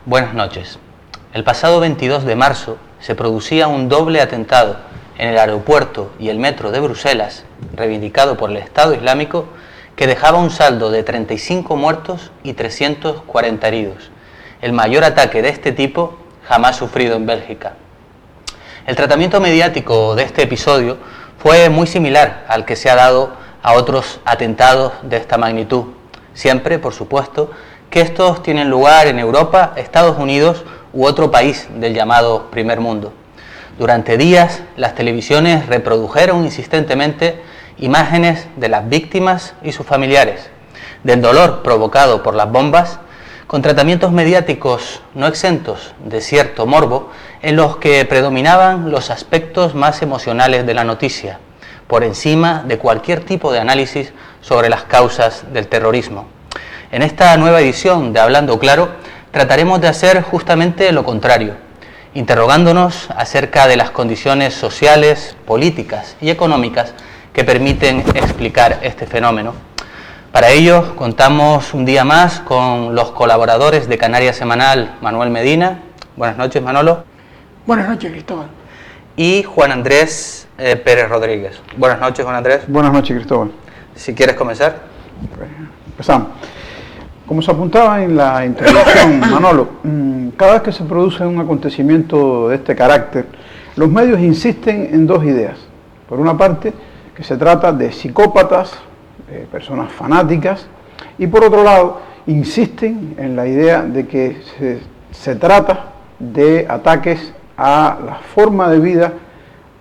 Buenas noches. El pasado 22 de marzo se producía un doble atentado en el aeropuerto y el metro de Bruselas, reivindicado por el Estado Islámico, que dejaba un saldo de 35 muertos y 340 heridos, el mayor ataque de este tipo jamás sufrido en Bélgica. El tratamiento mediático de este episodio fue muy similar al que se ha dado a otros atentados de esta magnitud, siempre, por supuesto, que estos tienen lugar en Europa, Estados Unidos u otro país del llamado primer mundo. Durante días, las televisiones reprodujeron insistentemente imágenes de las víctimas y sus familiares, del dolor provocado por las bombas, con tratamientos mediáticos no exentos de cierto morbo, en los que predominaban los aspectos más emocionales de la noticia, por encima de cualquier tipo de análisis sobre las causas del terrorismo. En esta nueva edición de Hablando Claro, trataremos de hacer justamente lo contrario, interrogándonos acerca de las condiciones sociales, políticas y económicas que permiten explicar este fenómeno. Para ello, contamos un día más con los colaboradores de Canarias Semanal, Manuel Medina. Buenas noches, Manolo. Buenas noches, Cristóbal. Y Juan Andrés Pérez Rodríguez. Buenas noches, Juan Andrés. Buenas noches, Cristóbal. Si quieres comenzar. Empezamos. Como se apuntaba en la introducción, Manolo, cada vez que se produce un acontecimiento de este carácter, los medios insisten en dos ideas. Por una parte, que se trata de psicópatas, personas fanáticas, y por otro lado, insisten en la idea de que se trata de ataques a la forma de vida,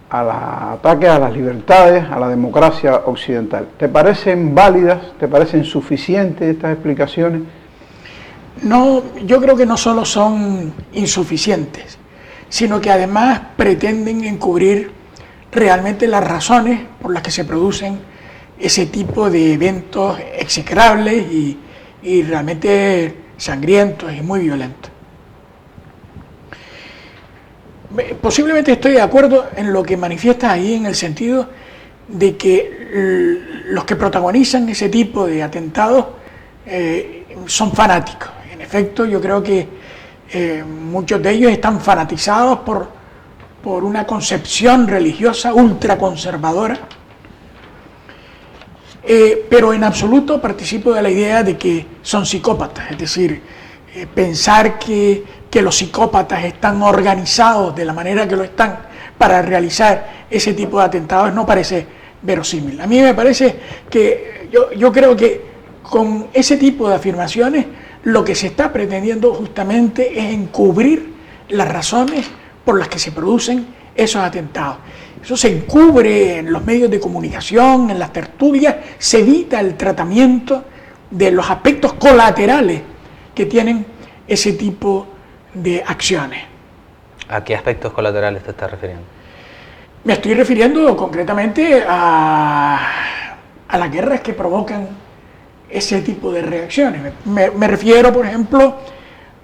ataques a las libertades, a la democracia occidental. ¿Te parecen válidas, te parecen suficientes estas explicaciones? No, yo creo que no solo son insuficientes, sino que además pretenden encubrir realmente las razones por las que se producen ese tipo de eventos execrables y realmente sangrientos y muy violentos. Posiblemente estoy de acuerdo en lo que manifiestas ahí, en el sentido de que los que protagonizan ese tipo de atentados son fanáticos. En efecto, yo creo que muchos de ellos están fanatizados por una concepción religiosa ultraconservadora, pero en absoluto participo de la idea de que son psicópatas, es decir, pensar que los psicópatas están organizados de la manera que lo están para realizar ese tipo de atentados no parece verosímil. A mí me parece que yo creo que con ese tipo de afirmaciones lo que se está pretendiendo justamente es encubrir las razones por las que se producen esos atentados. Eso se encubre en los medios de comunicación, en las tertulias, se evita el tratamiento de los aspectos colaterales que tienen ese tipo de acciones. ¿A qué aspectos colaterales te estás refiriendo? Me estoy refiriendo concretamente a las guerras que provocan ese tipo de reacciones. Me refiero, por ejemplo,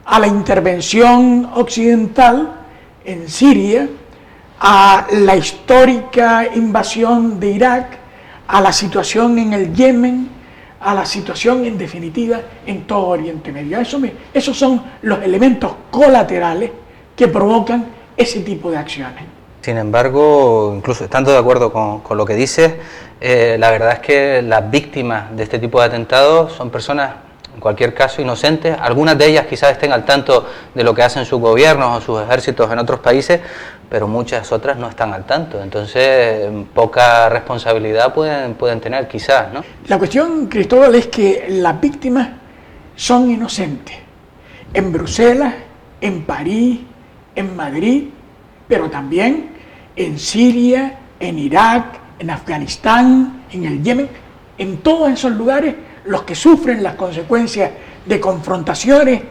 a la intervención occidental en Siria, a la histórica invasión de Irak, a la situación en el Yemen, a la situación en definitiva en todo Oriente Medio. Esos son los elementos colaterales que provocan ese tipo de acciones. Sin embargo, incluso estando de acuerdo con lo que dices, la verdad es que las víctimas de este tipo de atentados son personas, en cualquier caso, inocentes. Algunas de ellas quizás estén al tanto de lo que hacen sus gobiernos o sus ejércitos en otros países, pero muchas otras no están al tanto. Entonces, poca responsabilidad pueden tener quizás, ¿no? La cuestión, Cristóbal, es que las víctimas son inocentes. En Bruselas, en París, en Madrid, pero también en Siria, en Irak, en Afganistán, en el Yemen, en todos esos lugares, los que sufren las consecuencias de confrontaciones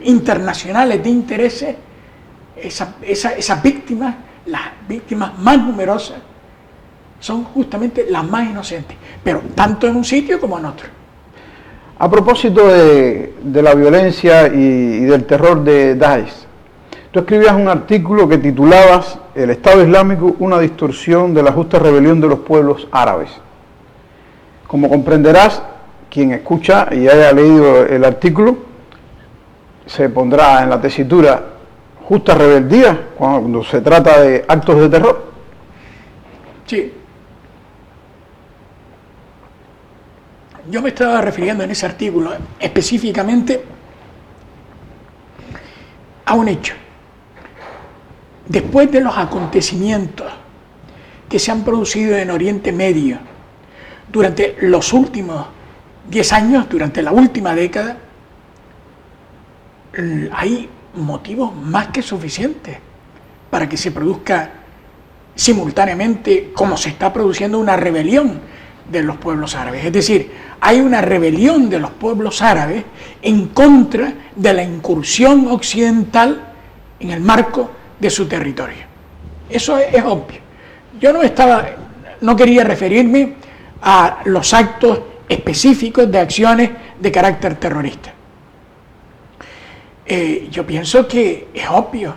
internacionales de intereses, esas víctimas, las víctimas más numerosas, son justamente las más inocentes, pero tanto en un sitio como en otro. A propósito de la violencia y del terror de Daesh, tú escribías un artículo que titulabas "El Estado Islámico, una distorsión de la justa rebelión de los pueblos árabes". Como comprenderás, quien escucha y haya leído el artículo, se pondrá en la tesitura justa rebeldía cuando se trata de actos de terror. Sí. Yo me estaba refiriendo en ese artículo específicamente a un hecho. Después de los acontecimientos que se han producido en Oriente Medio durante los últimos 10 años, durante la última década, hay motivos más que suficientes para que se produzca simultáneamente, como se está produciendo, una rebelión de los pueblos árabes. Es decir, hay una rebelión de los pueblos árabes en contra de la incursión occidental en el marco de su territorio. Eso es obvio. Yo no quería referirme a los actos específicos de acciones de carácter terrorista. Yo pienso que es obvio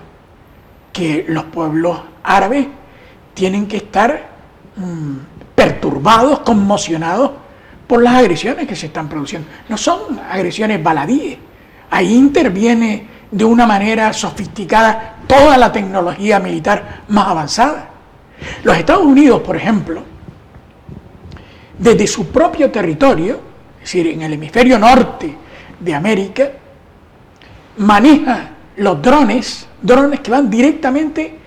que los pueblos árabes tienen que estar perturbados, conmocionados por las agresiones que se están produciendo. No son agresiones baladíes. Ahí interviene de una manera sofisticada toda la tecnología militar más avanzada. Los Estados Unidos, por ejemplo, desde su propio territorio, es decir, en el hemisferio norte de América, maneja los drones que van directamente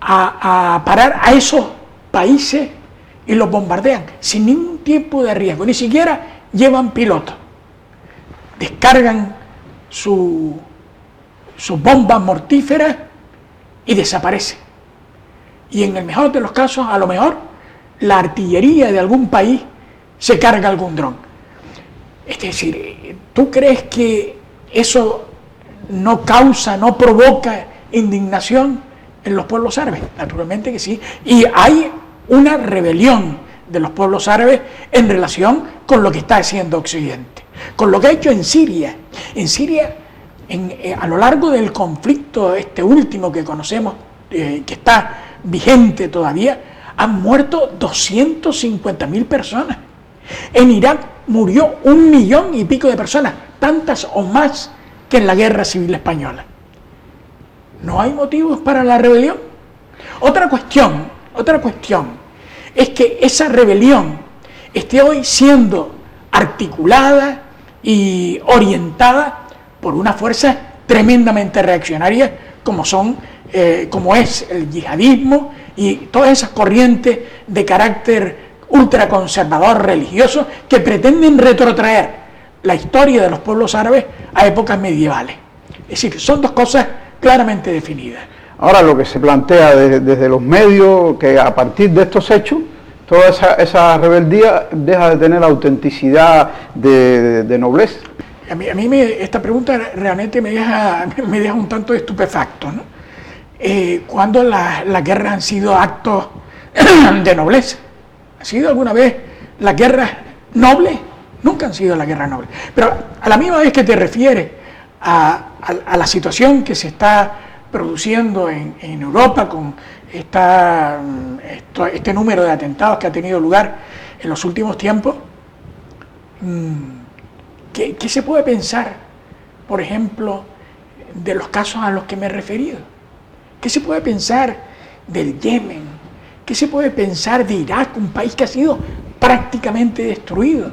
a parar a esos países y los bombardean sin ningún tipo de riesgo, ni siquiera llevan piloto. Descargan sus bombas mortíferas y desaparecen. Y en el mejor de los casos, a lo mejor, la artillería de algún país se carga algún dron. Es decir, ¿tú crees que eso no provoca indignación en los pueblos árabes? Naturalmente que sí. Y hay una rebelión de los pueblos árabes en relación con lo que está haciendo Occidente, con lo que ha hecho en Siria. En Siria, a lo largo del conflicto este último que conocemos, que está vigente todavía, han muerto 250.000 personas. En Irak murió 1 millón y pico de personas, tantas o más que en la Guerra Civil Española. ¿No hay motivos para la rebelión? Otra cuestión es que esa rebelión esté hoy siendo articulada y orientada por una fuerza tremendamente reaccionaria como es el yihadismo y todas esas corrientes de carácter ultraconservador religioso que pretenden retrotraer la historia de los pueblos árabes a épocas medievales. Es decir, son dos cosas claramente definidas. Ahora, lo que se plantea desde los medios, que a partir de estos hechos, toda esa rebeldía deja de tener autenticidad de nobleza. A mí esta pregunta realmente me deja un tanto estupefacto, ¿no? ¿Cuándo las guerras han sido actos de nobleza? ¿Ha sido alguna vez las guerras nobles? Nunca han sido las guerras nobles. Pero a la misma vez que te refieres a la situación que se está produciendo en Europa con este número de atentados que ha tenido lugar en los últimos tiempos, ¿qué se puede pensar, por ejemplo, de los casos a los que me he referido? ¿Qué se puede pensar del Yemen? ¿Qué se puede pensar de Irak, un país que ha sido prácticamente destruido,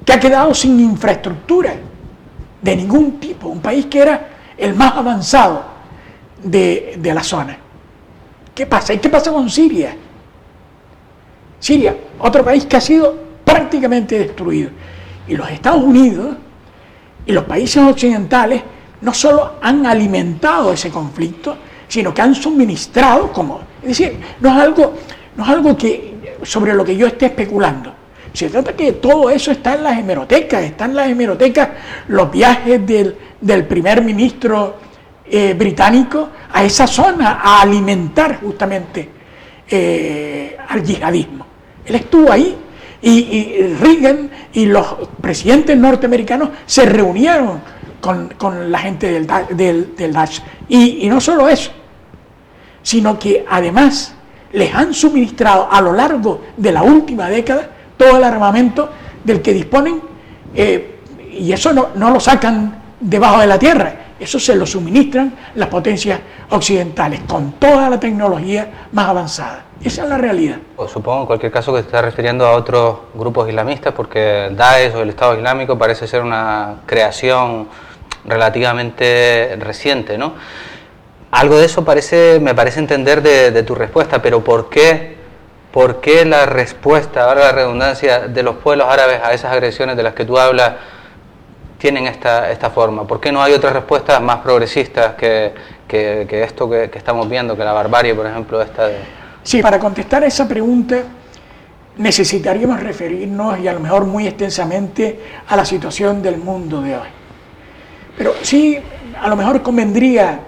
que ha quedado sin infraestructura de ningún tipo, un país que era el más avanzado de la zona? ¿Qué pasa? ¿Y qué pasa con Siria? Siria, otro país que ha sido prácticamente destruido. Y los Estados Unidos y los países occidentales no solo han alimentado ese conflicto, sino que han suministrado es decir, no es algo sobre lo que yo esté especulando. Se trata que todo eso está en las hemerotecas, los viajes del primer ministro británico a esa zona a alimentar justamente al yihadismo. Él estuvo ahí y Reagan y los presidentes norteamericanos se reunieron con la gente del Daesh. Y no solo eso, sino que además les han suministrado a lo largo de la última década todo el armamento del que disponen, y eso no lo sacan debajo de la tierra, eso se lo suministran las potencias occidentales, con toda la tecnología más avanzada. Esa es la realidad. Pues supongo en cualquier caso que te estás refiriendo a otros grupos islamistas, porque Daesh o el Estado Islámico parece ser una creación relativamente reciente, ¿no? Algo de eso me parece entender de tu respuesta, pero ¿por qué la respuesta, ahora la redundancia, de los pueblos árabes a esas agresiones de las que tú hablas tienen esta forma? ¿Por qué no hay otras respuestas más progresistas que esto que estamos viendo, que la barbarie, por ejemplo, esta de... Sí, para contestar a esa pregunta necesitaríamos referirnos, y a lo mejor muy extensamente, a la situación del mundo de hoy. Pero sí, a lo mejor convendría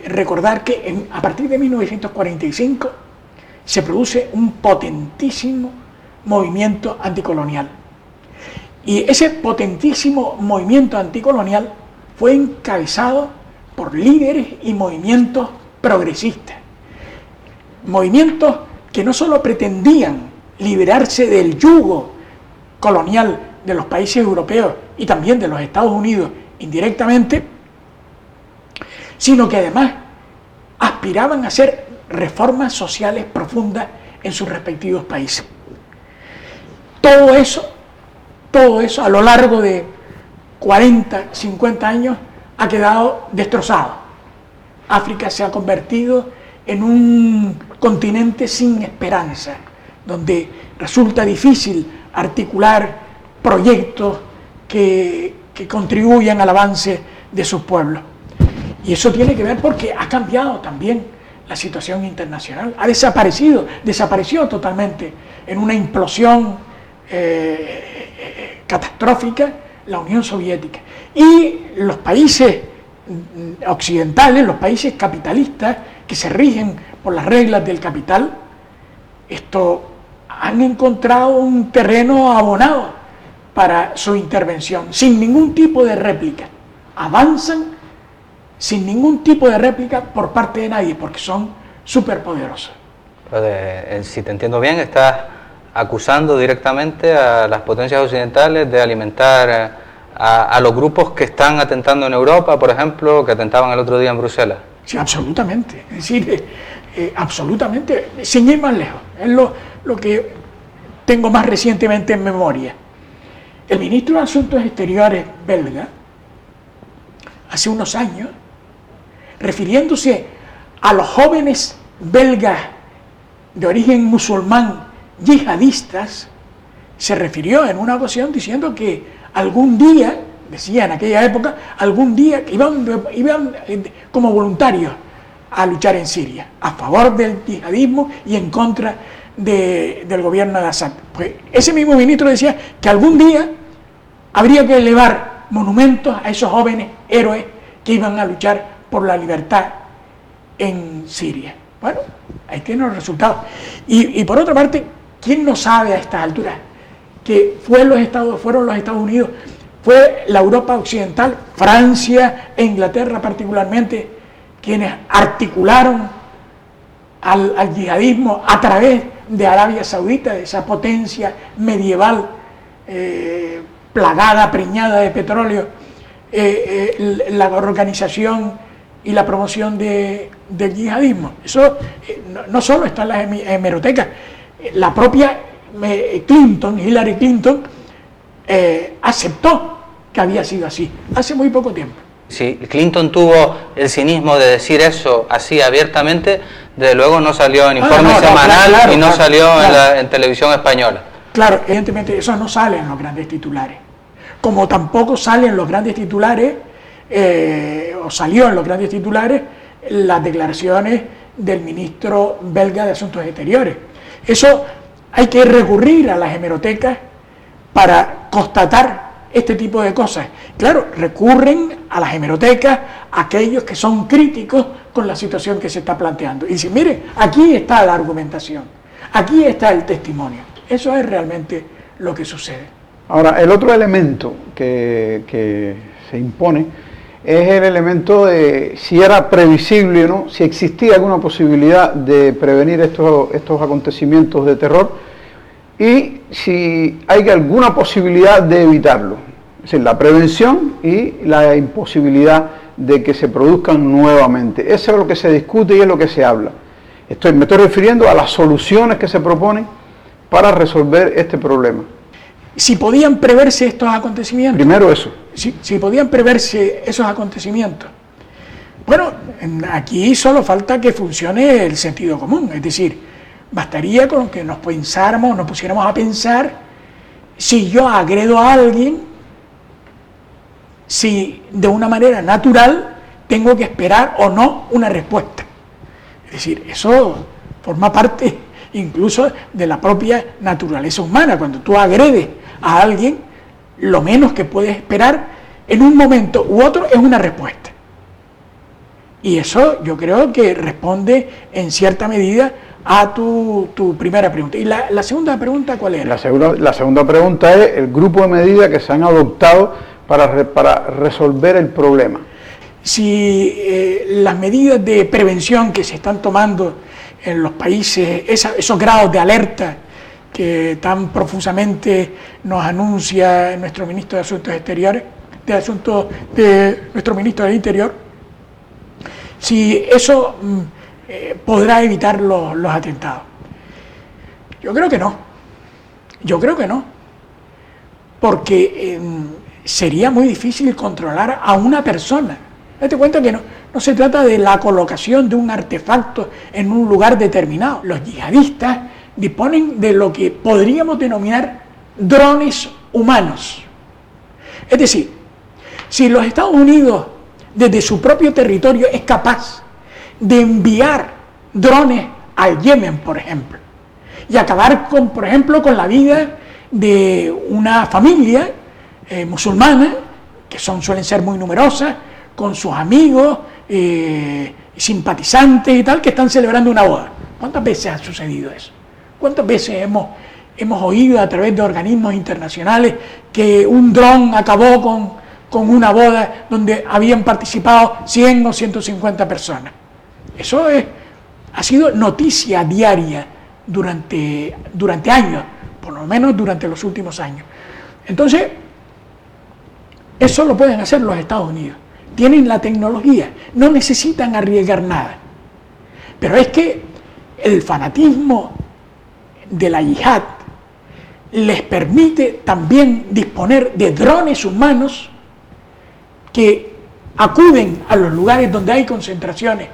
recordar que a partir de 1945 se produce un potentísimo movimiento anticolonial. Y ese potentísimo movimiento anticolonial fue encabezado por líderes y movimientos progresistas. Movimientos que no solo pretendían liberarse del yugo colonial de los países europeos y también de los Estados Unidos indirectamente, sino que además aspiraban a hacer reformas sociales profundas en sus respectivos países. Todo eso a lo largo de 40, 50 años ha quedado destrozado. África se ha convertido en un continente sin esperanza, donde resulta difícil articular proyectos que contribuyan al avance de sus pueblos. Y eso tiene que ver porque ha cambiado también la situación internacional, desapareció totalmente en una implosión catastrófica la Unión Soviética. Y los países occidentales, los países capitalistas que se rigen por las reglas del capital, han encontrado un terreno abonado para su intervención, sin ningún tipo de réplica. Avanzan sin ningún tipo de réplica por parte de nadie, porque son superpoderosos. Si te entiendo bien, estás acusando directamente a las potencias occidentales de alimentar a los grupos que están atentando en Europa, por ejemplo, que atentaban el otro día en Bruselas. Sí, absolutamente. Es decir, absolutamente, sin ir más lejos. Es lo que tengo más recientemente en memoria. El ministro de Asuntos Exteriores belga, hace unos años, refiriéndose a los jóvenes belgas de origen musulmán yihadistas, se refirió en una ocasión diciendo que algún día, decía en aquella época, algún día iban como voluntarios a luchar en Siria, a favor del yihadismo y en contra del gobierno de Assad. Pues ese mismo ministro decía que algún día habría que elevar monumentos a esos jóvenes héroes que iban a luchar por la libertad en Siria. Bueno, ahí tienen los resultados. Y por otra parte, ¿quién no sabe a estas alturas que fueron los Estados Unidos, fue la Europa occidental, Francia e Inglaterra particularmente, quienes articularon al yihadismo a través de Arabia Saudita, de esa potencia medieval plagada, preñada de petróleo, la organización y la promoción del yihadismo? Eso no solo está en las hemerotecas, la propia Hillary Clinton, aceptó que había sido así, hace muy poco tiempo. Si Clinton tuvo el cinismo de decir eso así abiertamente, desde luego no salió en informe semanal y no salió en televisión española. Claro, evidentemente eso no sale en los grandes titulares, como tampoco salen los grandes titulares, o salió en los grandes titulares, las declaraciones del ministro belga de Asuntos Exteriores. Eso hay que recurrir a las hemerotecas para constatar este tipo de cosas. Claro, recurren a las hemerotecas aquellos que son críticos con la situación que se está planteando. Y dicen, mire, aquí está la argumentación, aquí está el testimonio. Eso es realmente lo que sucede. Ahora, el otro elemento que se impone es el elemento de si era previsible o no, si existía alguna posibilidad de prevenir estos acontecimientos de terror y si hay alguna posibilidad de evitarlo. Es decir, la prevención y la imposibilidad de que se produzcan nuevamente. Eso es lo que se discute y es lo que se habla. Me estoy refiriendo a las soluciones que se proponen para resolver este problema. Si podían preverse estos acontecimientos. Primero eso. Si podían preverse esos acontecimientos. Bueno, aquí solo falta que funcione el sentido común, es decir, bastaría con que nos pusiéramos a pensar si yo agredo a alguien, si de una manera natural tengo que esperar o no una respuesta. Es decir, eso forma parte incluso de la propia naturaleza humana. Cuando tú agredes a alguien, lo menos que puedes esperar en un momento u otro es una respuesta. Y eso yo creo que responde en cierta medida a tu primera pregunta. ¿Y la segunda pregunta cuál era? La segunda pregunta es el grupo de medidas que se han adoptado para resolver el problema. Si las medidas de prevención que se están tomando en los países, esos grados de alerta que tan profusamente nos anuncia nuestro ministro de Asuntos Exteriores, nuestro ministro del Interior, si eso podrá evitar los atentados. Yo creo que no, porque sería muy difícil controlar a una persona. Date cuenta que no se trata de la colocación de un artefacto en un lugar determinado. Los yihadistas disponen de lo que podríamos denominar drones humanos. Es decir, si los Estados Unidos desde su propio territorio es capaz de enviar drones al Yemen, por ejemplo, y acabar por ejemplo, con la vida de una familia musulmana, que suelen ser muy numerosas, con sus amigos, simpatizantes y tal, que están celebrando una boda. ¿Cuántas veces ha sucedido eso? ¿Cuántas veces hemos oído a través de organismos internacionales que un dron acabó con una boda donde habían participado 100 o 150 personas? Eso ha sido noticia diaria durante años, por lo menos durante los últimos años. Entonces, eso lo pueden hacer los Estados Unidos. Tienen la tecnología, no necesitan arriesgar nada. Pero es que el fanatismo de la yihad les permite también disponer de drones humanos que acuden a los lugares donde hay concentraciones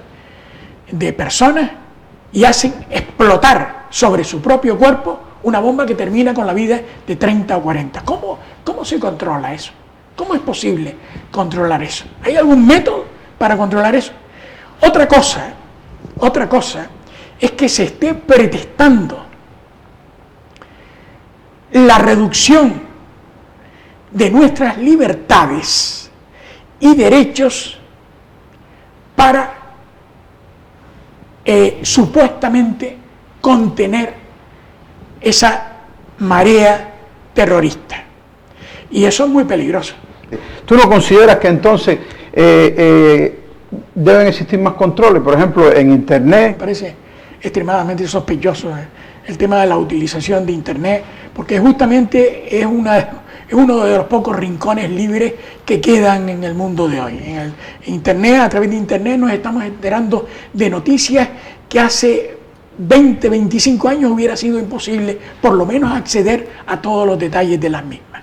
de personas y hacen explotar sobre su propio cuerpo una bomba que termina con la vida de 30 o 40. ¿Cómo se controla eso? ¿Cómo es posible controlar eso? ¿Hay algún método para controlar eso? Otra cosa es que se esté pretextando la reducción de nuestras libertades y derechos para supuestamente contener esa marea terrorista. Y eso es muy peligroso. ¿Tú no consideras que entonces deben existir más controles? Por ejemplo, en Internet. Me parece extremadamente sospechoso el tema de la utilización de Internet, porque justamente es uno de los pocos rincones libres que quedan en el mundo de hoy. En Internet, a través de Internet nos estamos enterando de noticias que hace 20, 25 años hubiera sido imposible por lo menos acceder a todos los detalles de las mismas.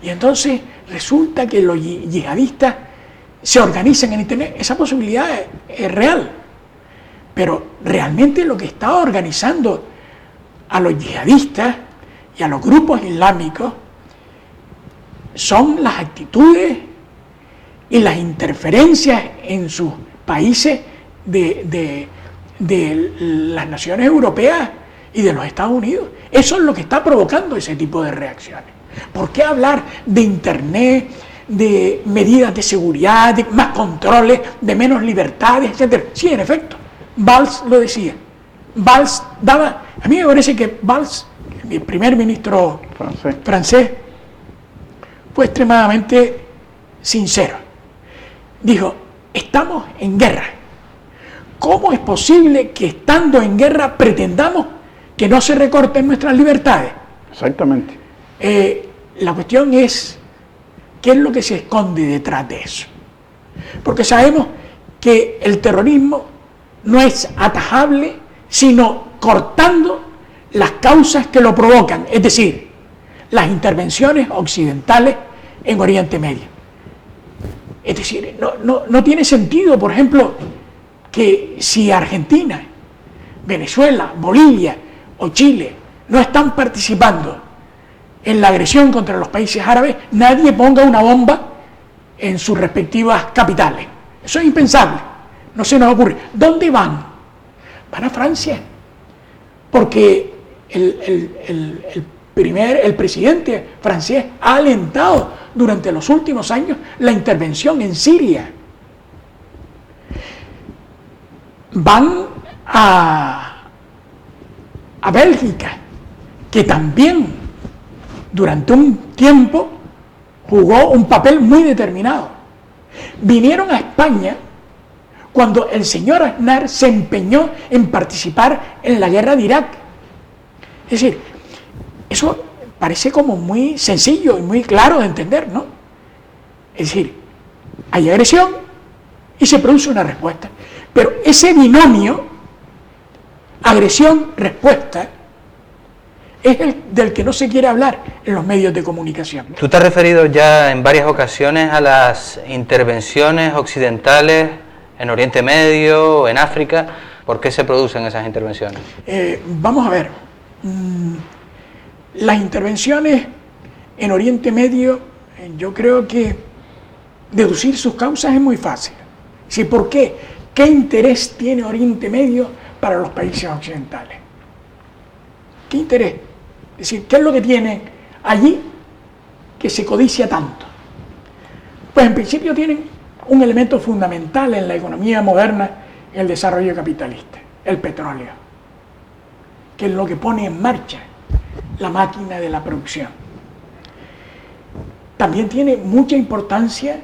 Y entonces resulta que los yihadistas se organizan en Internet. Esa posibilidad es real, pero realmente lo que está organizando a los yihadistas y a los grupos islámicos son las actitudes y las interferencias en sus países de las naciones europeas y de los Estados Unidos. Eso es lo que está provocando ese tipo de reacciones. ¿Por qué hablar de Internet, de medidas de seguridad, de más controles, de menos libertades, etcétera? Sí, en efecto, Valls lo decía. Valls daba, a mí me parece que Valls, el primer ministro francés, fue extremadamente sincero. Dijo, estamos en guerra. ¿Cómo es posible que estando en guerra pretendamos que no se recorten nuestras libertades? Exactamente. La cuestión es ¿qué es lo que se esconde detrás de eso? Porque sabemos que el terrorismo no es atajable, sino cortando las causas que lo provocan, es decir, las intervenciones occidentales en Oriente Medio. Es decir, no tiene sentido, por ejemplo, que si Argentina, Venezuela, Bolivia o Chile no están participando en la agresión contra los países árabes, nadie ponga una bomba en sus respectivas capitales. Eso es impensable, no se nos ocurre. ¿Dónde van? Van a Francia, porque el presidente francés ha alentado durante los últimos años la intervención en Siria. Van a Bélgica, que también durante un tiempo jugó un papel muy determinado. Vinieron a España cuando el señor Aznar se empeñó en participar en la guerra de Irak. Es decir, eso parece como muy sencillo y muy claro de entender, ¿no? Es decir, hay agresión y se produce una respuesta. Pero ese binomio, agresión-respuesta, es el del que no se quiere hablar en los medios de comunicación. Tú te has referido ya en varias ocasiones a las intervenciones occidentales en Oriente Medio, en África. ¿Por qué se producen esas intervenciones? Vamos a ver. Las intervenciones en Oriente Medio, yo creo que deducir sus causas es muy fácil. ¿Sí? ¿Por qué? ¿Qué interés tiene Oriente Medio para los países occidentales? ¿Qué interés? Es decir, ¿qué es lo que tienen allí que se codicia tanto? Pues en principio tienen un elemento fundamental en la economía moderna, en el desarrollo capitalista, el petróleo, que es lo que pone en marcha la máquina de la producción. También tiene mucha importancia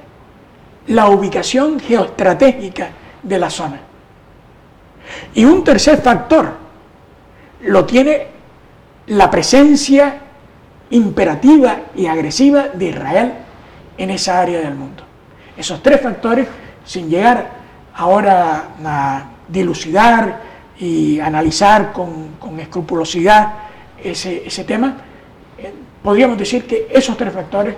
la ubicación geoestratégica de la zona. Y un tercer factor lo tiene la presencia imperativa y agresiva de Israel en esa área del mundo. Esos tres factores, sin llegar ahora a dilucidar y analizar con escrupulosidad ese tema, podríamos decir que esos tres factores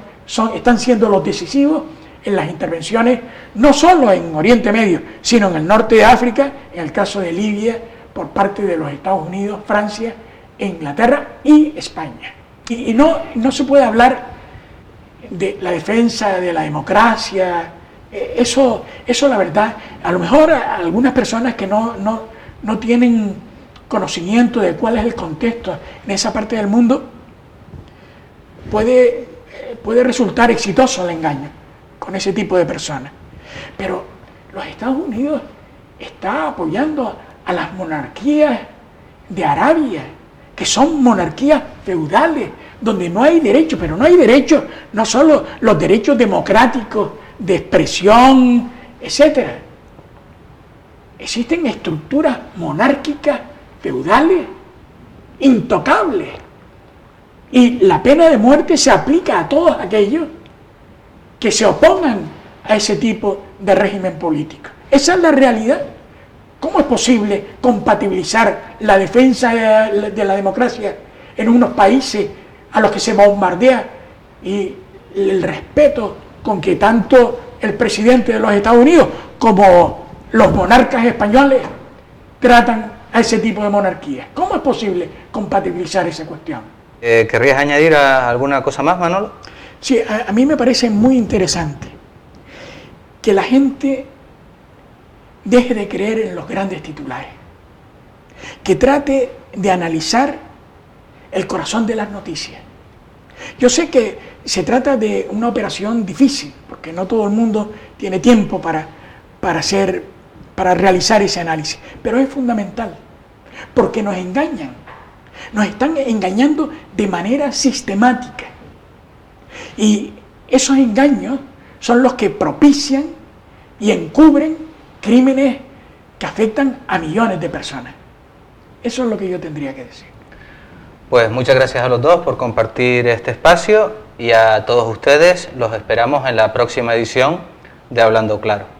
están siendo los decisivos en las intervenciones, no solo en Oriente Medio, sino en el norte de África, en el caso de Libia, por parte de los Estados Unidos, Francia, Inglaterra y España. Y no se puede hablar de la defensa de la democracia, eso la verdad, a lo mejor a algunas personas que no tienen conocimiento de cuál es el contexto en esa parte del mundo, puede resultar exitoso el engaño con ese tipo de personas. Pero los Estados Unidos está apoyando a las monarquías de Arabia, que son monarquías feudales, donde no hay derechos, pero no hay derechos, no solo los derechos democráticos de expresión, etc. Existen estructuras monárquicas feudales intocables, y la pena de muerte se aplica a todos aquellos que se opongan a ese tipo de régimen político. Esa es la realidad. ¿Cómo es posible compatibilizar la defensa de la democracia en unos países a los que se bombardea y el respeto con que tanto el presidente de los Estados Unidos como los monarcas españoles tratan a ese tipo de monarquía? ¿Cómo es posible compatibilizar esa cuestión? ¿Querrías añadir alguna cosa más, Manolo? Sí, a mí me parece muy interesante que la gente deje de creer en los grandes titulares, que trate de analizar el corazón de las noticias. Yo sé que se trata de una operación difícil, porque no todo el mundo tiene tiempo para realizar ese análisis, pero es fundamental, porque nos engañan, nos están engañando de manera sistemática, y esos engaños son los que propician y encubren crímenes que afectan a millones de personas. Eso es lo que yo tendría que decir. Pues muchas gracias a los dos por compartir este espacio y a todos ustedes los esperamos en la próxima edición de Hablando Claro.